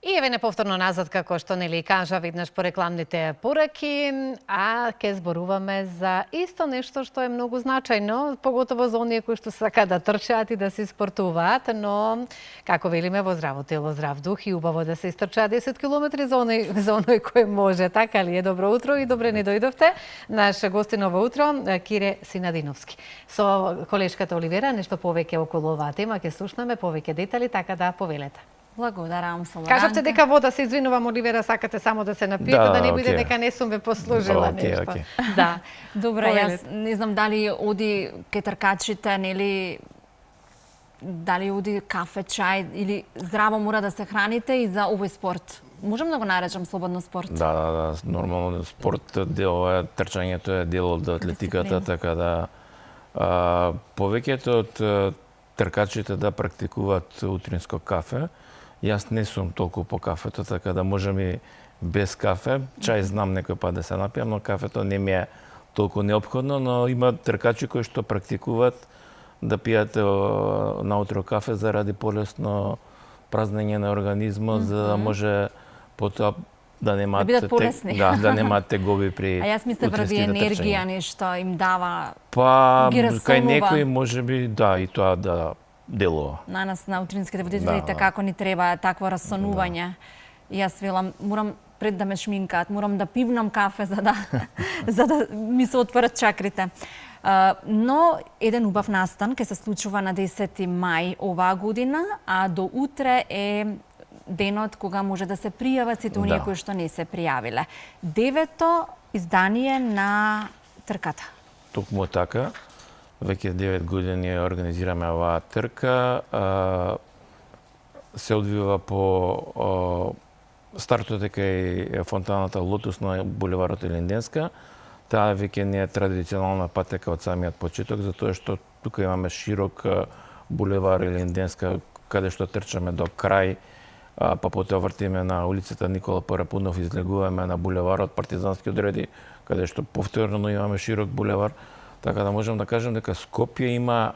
И еве неповторно назад, како што нели кажа веднаш по рекламните пораки, а ќе зборуваме за исто нешто што е многу значајно, поготово за оние кои што сакаат да трчаат и да се спортуваат, но како велиме во здраво тело, здрав дух и убаво да се истрчаат 10 километри за оној кој може. Така ли е? Добро утро и добре не дојдовте. Наш гостин ово утро Кире Синадиновски. Со колешката Оливера нешто повеќе околу оваа тема ќе слушнеме повеќе детали, така да повелете. Благодарам, Слободанка. Кажавте дека вода, се извинувам, Оливера, сакате само да се напиете, да не биде дека не сум ве послужила нешто. Да. Добре, јас не знам дали оди ке тркачите, нели, дали оди кафе, чај или здраво мора да се храните и за овој спорт. Можам да го наречам слободно спорт? Да, нормално спорт дел е, трчањето е дел од атлетиката, така да повеќето од тркачите да практикуваат утринско кафе. Јас не сум толку по кафето, така да можам и без кафе. Чај знам некој пат да се напијам, но кафето не ми е толку неопходно, но има тркачи кои што практикуваат да пијат наутро кафе заради полесно празнење на организмот, за да може потоа да немаат да немаат тегови при. А јас мислев ради енергија нешто им дава. Па кај некои можеби да и тоа да делува. На нас на утринските водители како ни треба такво рассонување. Јас велам морам пред да ме шминкаат, морам да пивнам кафе за да ми се отворат чакрите. Но еден убав настан ќе се случува на 10 мај оваа година, а до утре е денот кога може да се пријават сите оние кои што не се пријавиле. 9-то издание на трката. Токму така. Веќе 9 години организираме оваа трка. Се одвива по стартот е кај фонтаната Лотус на булеварот Илинденска. Таа веќе не е традиционална патека од самиот почеток, затоа што тука имаме широк булевар Илинденска, каде што трчаме до крај, па потоа вртиме на улицата Никола Парапунов, излегуваме на булеварот Партизански одреди, каде што повторно имаме широк булевар. Така да можам да кажам дека Скопје има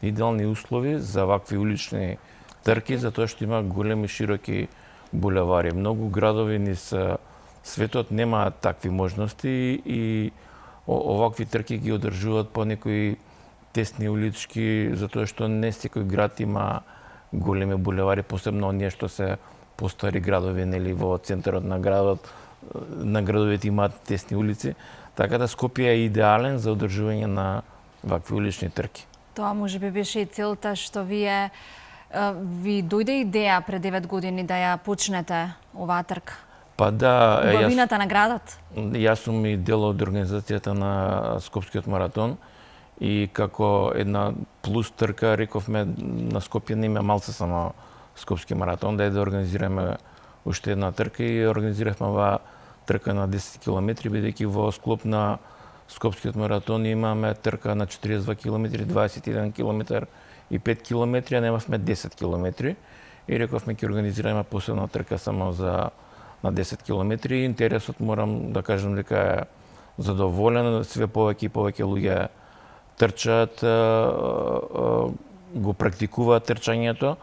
идеални услови за вакви улични трки, затоа што има големи широки булевари. Многу градови низ светот немаат такви можности и овакви трки ги одржуваат по некои тесни улички, затоа што не секој град има големи булевари, посебно оние што се постари градови, нели во центарот на градот, на градовите имаат тесни улици. Така да Скопје е идеален за одржување на вакви улични трки. Тоа можеби беше и целта што ви дојде идеја пред 9 години да ја почнете оваа трка. Па да, убавината на градот. Јас сум и дел од организацијата на Скопскиот маратон и како една плюс трка рековме на Скопје не има малце само Скопски маратон, да организираме уште една трка и организиравме оваа трка на 10 километри, бидејќи во склоп на Скопскиот маратон имаме трка на 42 километри, 21 километар и 5 километри, а немавме 10 километри. И рековме ќе организираме посебна трка само за на 10 километри. Интересот морам да кажам дека е задоволен, све повеќе и повеќе луѓе трчаат, го практикуваат трчањето,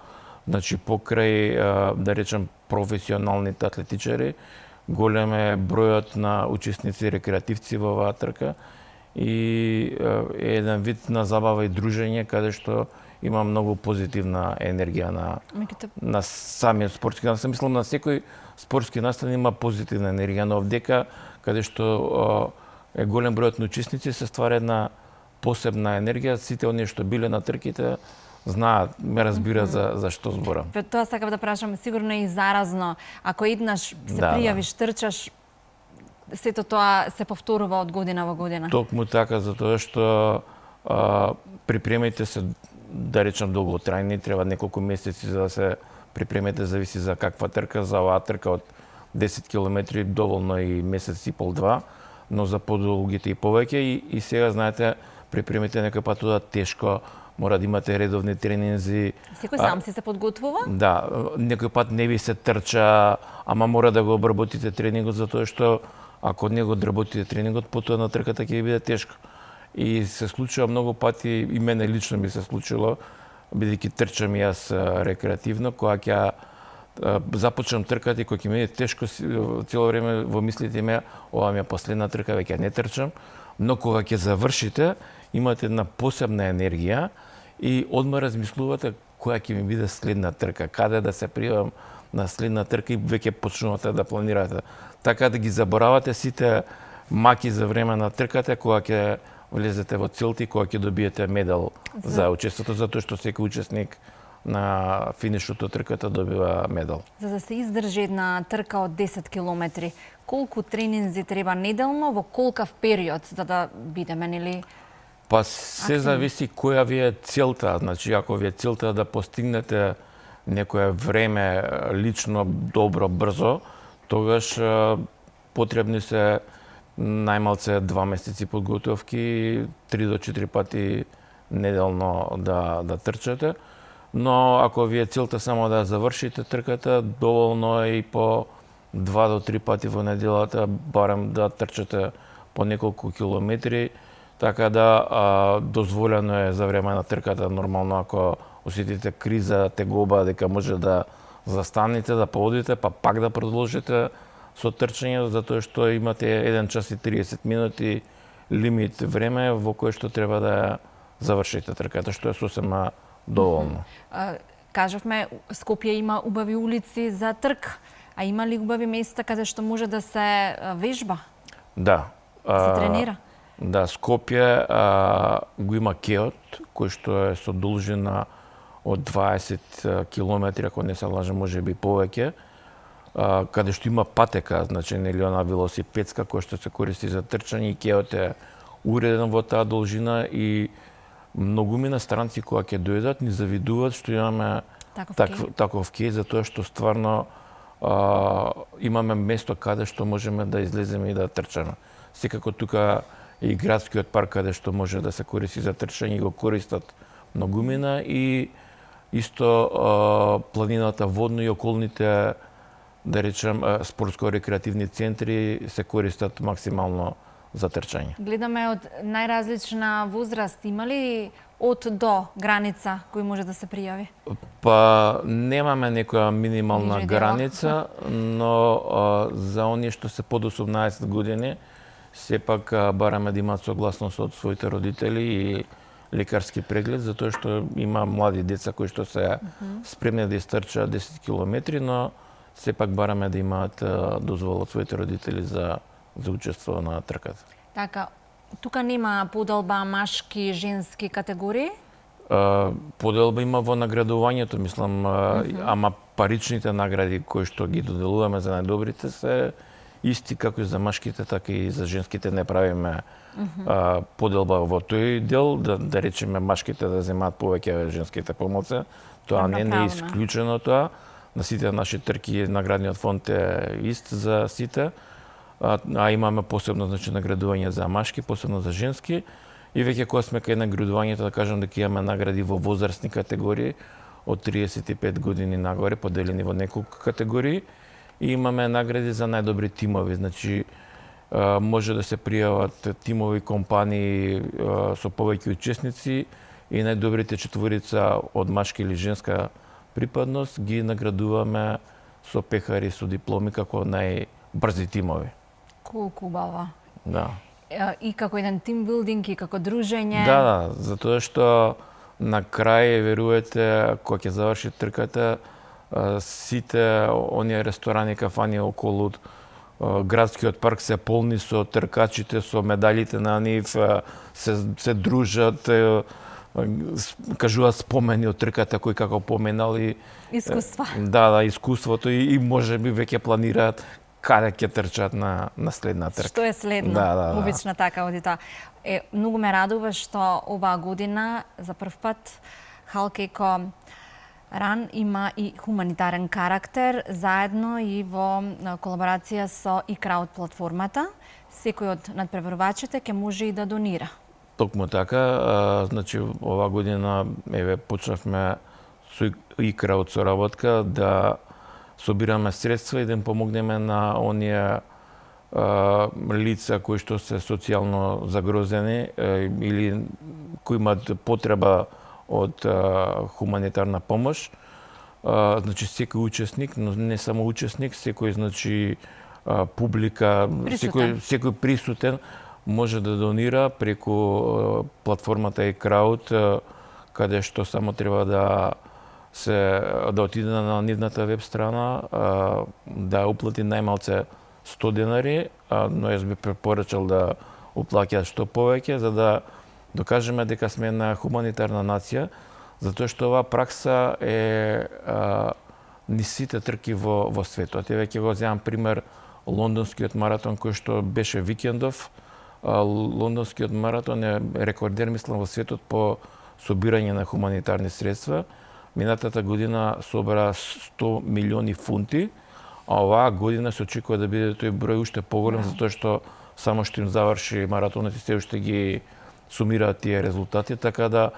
значи покрај да речем професионалните атлетичари, голем е бројот на учесници и рекреативци во оваа трка и е еден вид на забава и дружење каде што има многу позитивна енергија на самиот спортски настан. Мислам на секој спортски настан има позитивна енергија, но овдека каде што е голем бројот на учесници се ствара една посебна енергија. Сите оние што биле на трките знаат, ме разбира за што зборам. Тоа сакав да прашам, сигурно и заразно. Ако еднаш се пријавиш, трчаш, сето тоа се повторува од година во година. Токму така, затоа што припремите се, да речем, долготрајни, треба неколку месеци за да се припремите, зависи за каква трка. За оваа трка од 10 километри доволно и месец и пол-два, но за подолгите и повеќе. И сега, знаете, припремите некој пат тоа тешко, мора да имате редовни тренинзи. Секој сам си се подготвува? Да, некој пат не ви се трча, ама мора да го обработите тренингот, затоа што ако не го одработите тренингот, потоа на трката ќе ви биде тешко. И се случува многу пати, и мене лично ми се случило, бидејќи трчам јас рекреативно, кога ќе започнам тркати, кој ќе ми е тешко цело време во мислите ми, ова ми е последна трка, веќе не трчам, но кога ќе завршите, имате една посебна енергија и одма размислувате која ќе ми биде следна трка, каде да се пријавам на следна трка и веќе почнувате да планирате. Така да ги заборавате сите маки за време на трката, кога ќе влезете во целта и кога ќе добиете медал за учеството, затоа што секој учесник на финишот од трката добива медал. За да се издржи една трка од 10 километри, колку тренинзи треба неделно, во колкав период за да бидеме, нели? Па се зависи која ви е целта. Значи, ако ви е целта да постигнете некое време лично, добро, брзо, тогаш потребни се најмалце 2 месеци подготовки, 3 до 4 пати неделно да трчате. Но ако ви е целта само да завршите трката, доволно е и по 2 до 3 пати во неделата, барем да трчате по неколку километри, така да дозволено е за време на трката, нормално ако осетите криза, тегоба, дека може да застанете, да поодите, па пак да продолжите со трчање, затоа што имате 1 час и 30 минути лимит време во кое што треба да ја завршите трката, што е сосема доволно. Кажавме, Скопје има убави улици за трк, а има ли убави места каде што може да се вежба? Да. Да се тренира? Да, Скопје го има кеот, кој што е со должина од 20 километри, ако не се лажам, може би повеќе, каде што има патека, значи нели она велосипедска која што се користи за трчање и кеот е уреден во таа должина и многумина странци кога ќе дојдат ни завидуваат што имаме таков кеј, затоа што стварно имаме место каде што можеме да излеземе и да трчаме. Секако тука и градскиот парк каде што може да се користи за трчање и го користат многумина и исто планината водно и околните, да речем, спортско-рекреативни центри се користат максимално за трчање. Гледаме од најразлична возраст, има ли од до граница кој може да се пријави? Па немаме некоја минимална граница, но за оние што се под 18 години сепак бараме да имаат согласност од своите родители и лекарски преглед, затоа што има млади деца кои што се спремни да истрчаат 10 километри, но сепак бараме да имаат дозвола од своите родители за учество на трката. Така, тука нема поделба машки, женски категории? Поделба има во наградувањето, мислам, ама паричните награди кои што ги доделуваме за најдобрите се исти како и за машките, така и за женските не правиме поделба во тој дел, да речеме машките да земаат повеќе женските помалце. Тоа не е исклучено тоа. На сите наши трки наградниот фонд е ист за сите, а имаме посебно значи наградување за машки, посебно за женски. И веќе кога сме кај наградувањето, да кажам дека имаме награди во возрастни категории од 35 години нагоре, поделени во неколку категории. И имаме награди за најдобри тимови, значи може да се пријават тимови, компании со повеќе учесници и најдобрите четворица од машка или женска припадност ги наградуваме со пехари, со дипломи како најбрзи тимови. Колку убава. Да. И како еден тимбилдинг и како дружење. Да, затоа што на крај, верувате, кога ќе заврши трката, сите оние ресторани, кафани околу градскиот парк се полни со тркачите, со медалите на нив, се дружат, кажуваат спомени од трката кој како поменал и искуства. Да, искуството и можеби веќе планираат каде ќе трчат на следна трка. Што е следно? Да. Обично така оди тоа. Многу ме радува што оваа година за прв пат Халкеко Ран има и хуманитарен карактер, заедно и во колаборација со iCrowd платформата. Секој од надпреварувачите ќе може и да донира. Токму така, значи оваа година почнавме со iCrowd соработка да собираме средства и да им помогнеме на оние лица кои што се социјално загрозени или кои имаат потреба од хуманитарна помош. значи секој учесник, но не само учесник, секој значи публика, секој присутен може да донира преку платформата iCrowd, каде што само треба да отиде на нивната веб страна, да уплати најмалце 100 денари, но јас би препорачал да уплаќаат што повеќе, за да докажеме дека сме една хуманитарна нација, затоа што оваа пракса е низ сите трки во светот. Еве ќе го земам пример лондонскиот маратон кој што беше викендов. Лондонскиот маратон е рекордер, мислам, во светот по собирање на хуманитарни средства. Минатата година собра 100 милиони фунти, а оваа година се очекува да биде тој број уште поголем, затоа што само што им заврши маратонот и се уште ги сумираат тие резултати, така да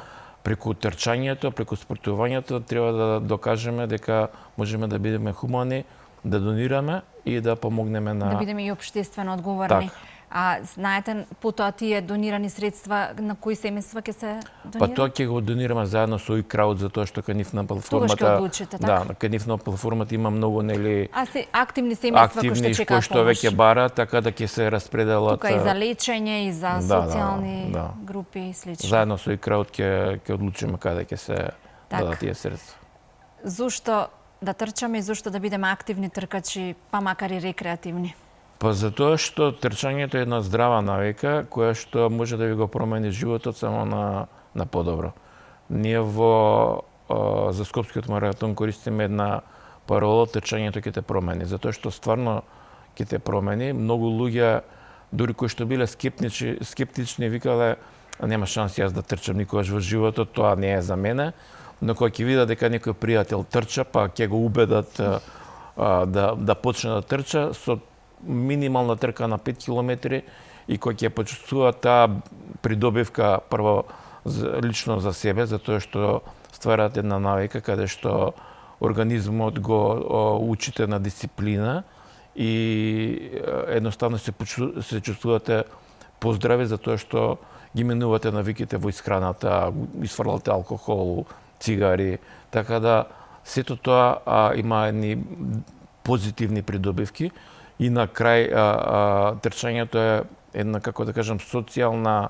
преку трчањето, преку спортувањето треба да докажеме дека можеме да бидеме хумани, да донираме и да помогнеме на... Да бидеме и општествено одговорни. Так. А знаете, потоа тие донирани средства на кои семејства ќе се донираат? Па тоа ќе го донираме заедно со iCrowd, затоа што кај нив на платформата... Тогаш ќе одлучите, така? Да, кај нив на платформата има многу, нели... Активни семејства кои што чекаат помош. Кои што веќе бараат, така да ќе се распределат... Тука и за лечење, и за социјални групи и слично. Заедно со iCrowd ќе одлучиме каде ќе се дадат тие средства. Зошто да трчаме и зошто да бидеме активни тркачи, па макар и рекреативни? Па затоа што трчањето е една здрава навика која што може да ви го промени животот само на подобро. Ние за Скопскиот маратон користиме една парола: трчањето ќе те промени, затоа што стварно ќе те промени. Многу луѓе, дури кои што биле скептични, викале: нема шанси јас да трчам никогаш во животот, тоа не е за мене. Но кога ќе видат дека некој пријател трча, па ќе го убедат да почне да трча со минимална трка на 5 километри, и кој ќе почувствува таа придобивка прво лично за себе, затоа што стварат една навика каде што организмот го учите на дисциплина и едноставно се чувствувате поздрави затоа што ги менувате навиките во исхраната, исфрлате алкохол, цигари, така да сето тоа има едни позитивни придобивки. И на крај трчањето е една, како да кажам, социјално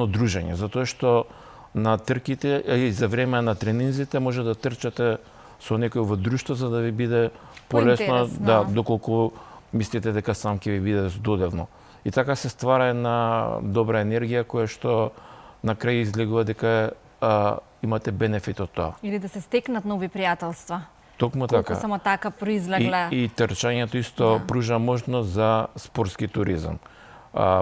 дружење, затоа што на трките и за време на тренинзите може да трчате со некој во друштво за да ви биде полесно, доколку мислите дека сам ќе ви биде здодевно. И така се ствара една добра енергија која што на крај излегува дека имате бенефит од тоа. Или да се стекнат нови пријателства. Токму така. Колку само така произлегле. И трчањето исто пружа можност за спортски туризам.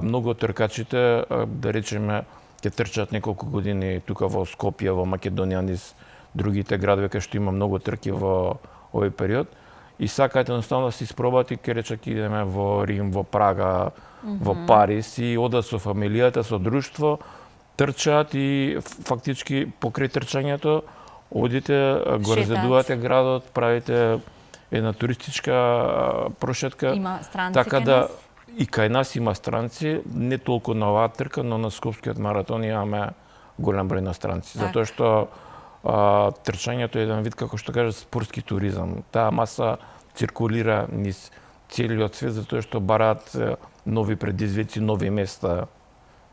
Многу тркачите, да речеме, ќе трчат неколку години тука во Скопје, во Македонија, низ другите градови кај што има многу трки во овој период, и сакаат едноставно да се испробат и ќе речат идеме во Рим, во Прага, во Париз, и одат со фамилијата, со друштво, трчаат и фактички покрај трчањето одите, го разгледувате градот, правите една туристичка прошетка. Има странци така да и кај нас има странци, не толку на оваа трка, но на Скопскиот маратон имаме голем број на странци, затоа што трчањето е еден вид, како што кажа, спортски туризам. Таа маса циркулира низ целиот свет затоа што бараат нови предизвици, нови места.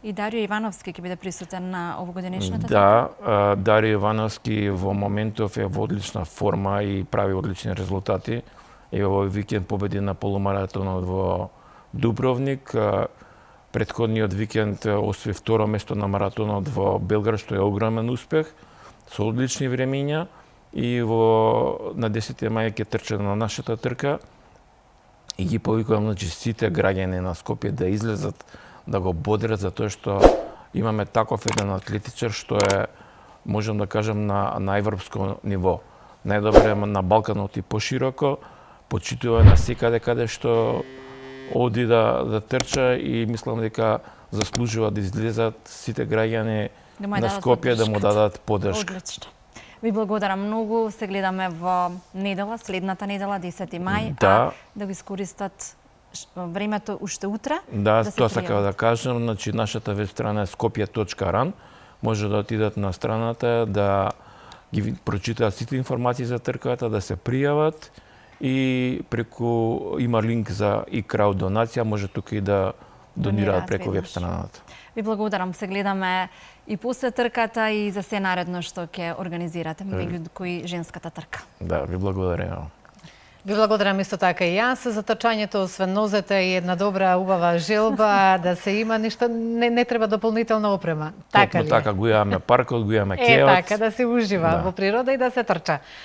И Дарио Ивановски ќе биде присутен на овогодинешната? Да, Дарио Ивановски во моментов е во одлична форма и прави одлични резултати. Овој викенд победи на полумаратонот во Дубровник. Претходниот викенд освои второ место на маратонот во Белград, што е огромен успех, со одлични времиња, и на 10 мај ќе трча на нашата трка. И ги повикувам сите граѓани на Скопје да излезат, да го бодрат, затоа што имаме таков еден атлетичар што е, можам да кажам, на европско ниво. Најдобре на Балканот и пошироко, почитува на секаде каде што оди да трча, и мислам дека заслужува да излезат сите граѓани на Скопје да му дадат поддршка. Одлично. Ви благодарам многу. Се гледаме во недела, следната недела, 10 мај, да го искористат времето уште утре. Да, тоа сакам да кажам, нашата веб страна е skopje.ran. Може да отидат на страната, да ги прочитаат сите информации за трката, да се пријават и преку има линк за и крауд донација, може тука и да донираат преку веб страната. Ви благодарам, се гледаме и после трката и за се наредно што ќе организирате, меѓу кои женската трка. Да, ви благодарам. Ви благодарам исто така и јас за трчањето, освен нозете и една добра, убава желба, да се има ништо, не треба дополнителна опрема. Така ли? Така, го имаме паркот, го имаме кеот. Така, да се ужива во природа и да се трча.